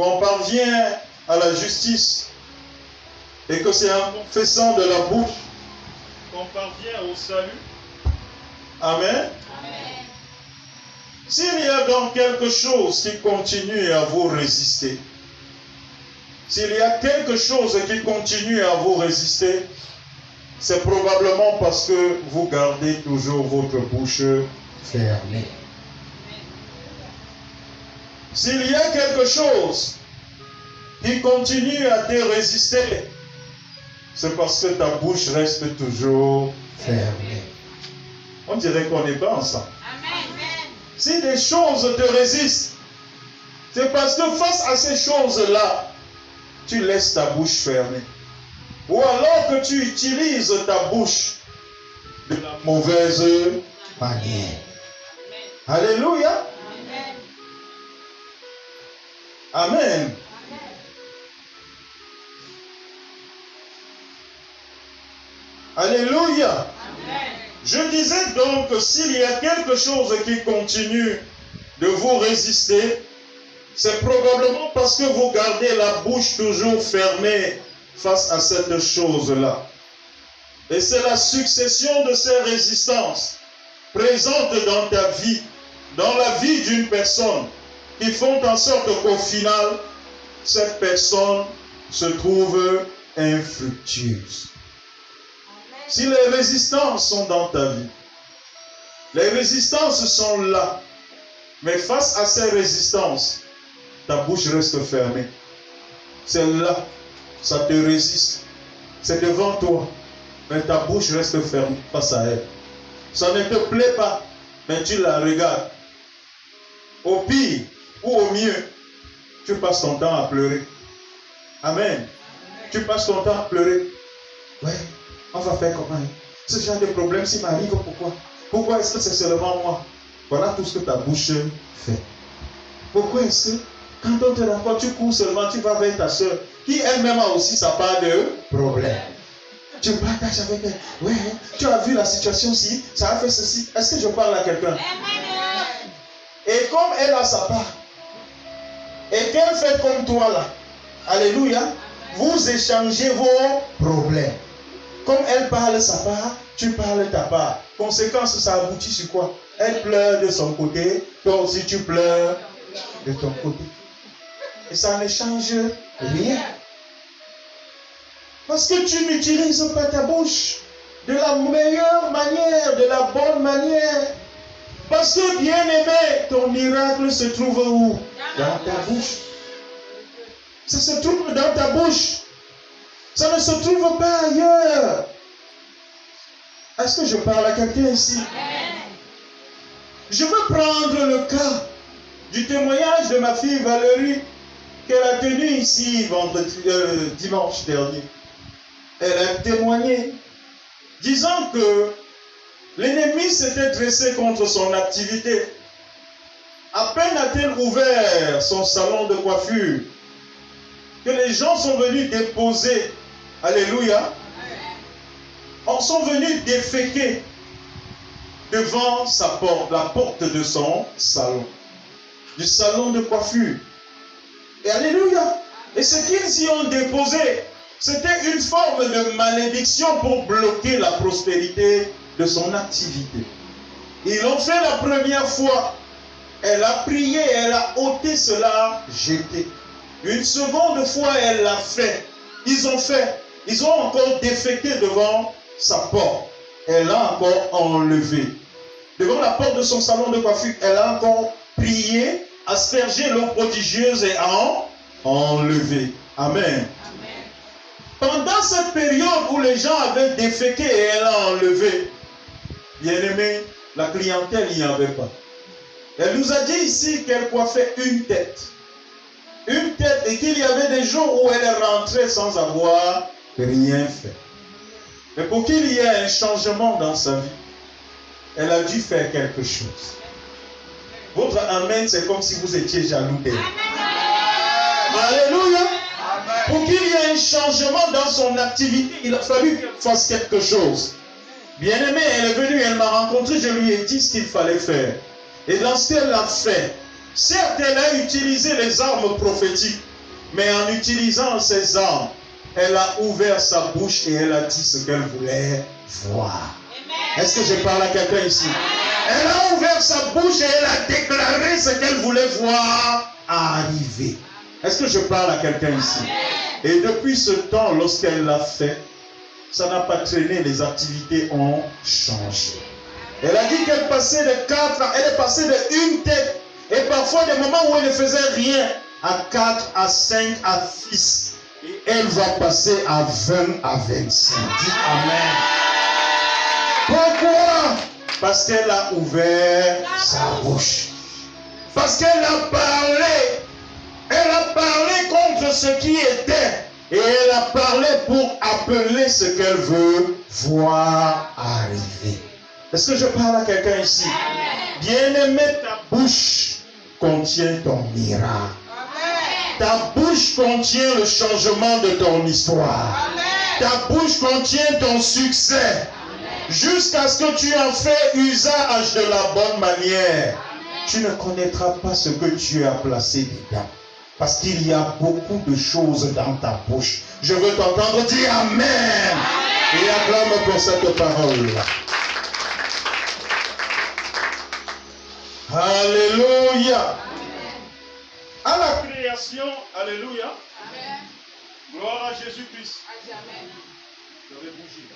qu'on parvient à la justice et que c'est en confessant de la bouche qu'on parvient au salut. Amen. Amen. S'il y a donc quelque chose qui continue à vous résister, s'il y a quelque chose qui continue à vous résister, c'est probablement parce que vous gardez toujours votre bouche fermée. S'il y a quelque chose qui continue à te résister, c'est parce que ta bouche reste toujours fermée. On dirait qu'on n'est pas ensemble. Amen. Si des choses te résistent, c'est parce que face à ces choses-là, tu laisses ta bouche fermée. Ou alors que tu utilises ta bouche de la mauvaise manière. Alléluia. Amen. Alléluia. Je disais donc que s'il y a quelque chose qui continue de vous résister, c'est probablement parce que vous gardez la bouche toujours fermée face à cette chose-là. Et c'est la succession de ces résistances présentes dans ta vie, dans la vie d'une personne, qui font en sorte qu'au final, cette personne se trouve infructueuse. Si les résistances sont dans ta vie, les résistances sont là, mais face à ces résistances, ta bouche reste fermée. C'est là, ça te résiste. C'est devant toi, mais ta bouche reste fermée face à elle. Ça ne te plaît pas, mais tu la regardes. Au pire ou au mieux, tu passes ton temps à pleurer. Amen. Tu passes ton temps à pleurer. Ouais, on va faire comment? Ce genre de problème s'il m'arrive, pourquoi? Pourquoi est-ce que c'est seulement moi? Voilà tout ce que ta bouche fait. Pourquoi est-ce que quand on te rencontre, tu cours seulement, tu vas vers ta soeur, qui elle-même a aussi sa part de problème. Tu partages avec elle. Ouais, tu as vu la situation ci, ça a fait ceci. Est-ce que je parle à quelqu'un? Et comme elle a sa part, et qu'elle fait comme toi là, alléluia, vous échangez vos problèmes. Comme elle parle sa part, tu parles ta part. Conséquence, ça aboutit sur quoi? Elle pleure de son côté, toi aussi tu pleures de ton côté. Et ça ne change rien. Parce que tu n'utilises pas ta bouche de la meilleure manière, de la bonne manière. Parce que, bien aimé, ton miracle se trouve où? Dans ta bouche. Ça se trouve dans ta bouche. Ça ne se trouve pas ailleurs. Est-ce que je parle à quelqu'un ici? Je veux prendre le cas du témoignage de ma fille Valérie qu'elle a tenu ici dimanche dernier. Elle a témoigné disant que l'ennemi s'était dressé contre son activité. À peine a-t-elle ouvert son salon de coiffure que les gens sont venus déposer, alléluia, sont venus déféquer devant sa porte, la porte de son salon, du salon de coiffure. Et alléluia. Et ce qu'ils y ont déposé, c'était une forme de malédiction pour bloquer la prospérité de son activité. Ils l'ont fait la première fois. Elle a prié, elle a ôté cela, jeté. Une seconde fois, elle l'a fait. Ils ont encore déféqué devant sa porte. Elle a encore enlevé. Devant la porte de son salon de coiffure, elle a encore prié, aspergé l'eau prodigieuse et a enlevé. Amen. Pendant cette période où les gens avaient déféqué et elle a enlevé, bien aimé, la clientèle n'y avait pas. Elle nous a dit ici qu'elle coiffait une tête. Une tête et qu'il y avait des jours où elle est rentrée sans avoir rien fait. Mais pour qu'il y ait un changement dans sa vie, elle a dû faire quelque chose. Votre amen, c'est comme si vous étiez jaloux d'elle. Alléluia. Pour qu'il y ait un changement dans son activité, il a fallu qu'elle fasse quelque chose. Bien aimée, elle est venue, elle m'a rencontré, je lui ai dit ce qu'il fallait faire. Et lorsqu'elle l'a fait, certes, elle a utilisé les armes prophétiques, Mais en utilisant ses armes, elle a ouvert sa bouche et elle a dit ce qu'elle voulait voir. Est-ce que je parle à quelqu'un ici? Elle a ouvert sa bouche et elle a déclaré ce qu'elle voulait voir arriver. Est-ce que je parle à quelqu'un ici? Et depuis ce temps, lorsqu'elle l'a fait, ça n'a pas traîné, les activités ont changé. Elle a dit qu'elle passait de 4 ans, elle est passée de une tête, et parfois des moments où elle ne faisait rien, à 4, à 5, à 6. Et elle va passer à 20, à 25. Dis Amen. Pourquoi? Parce qu'elle a ouvert sa bouche. Parce qu'elle a parlé. Elle a parlé contre ce qui était. Et elle a parlé pour appeler ce qu'elle veut voir arriver. Est-ce que je parle à quelqu'un ici? Bien-aimé, ta bouche contient ton miracle. Ta bouche contient le changement de ton histoire. Ta bouche contient ton succès. Jusqu'à ce que tu en fais usage de la bonne manière. Tu ne connaîtras pas ce que Dieu a placé dedans. Parce qu'il y a beaucoup de choses dans ta bouche. Je veux t'entendre dire Amen. Et acclame pour cette parole. Alléluia. À la création, alléluia. Gloire à Jésus-Christ. Je vais bouger.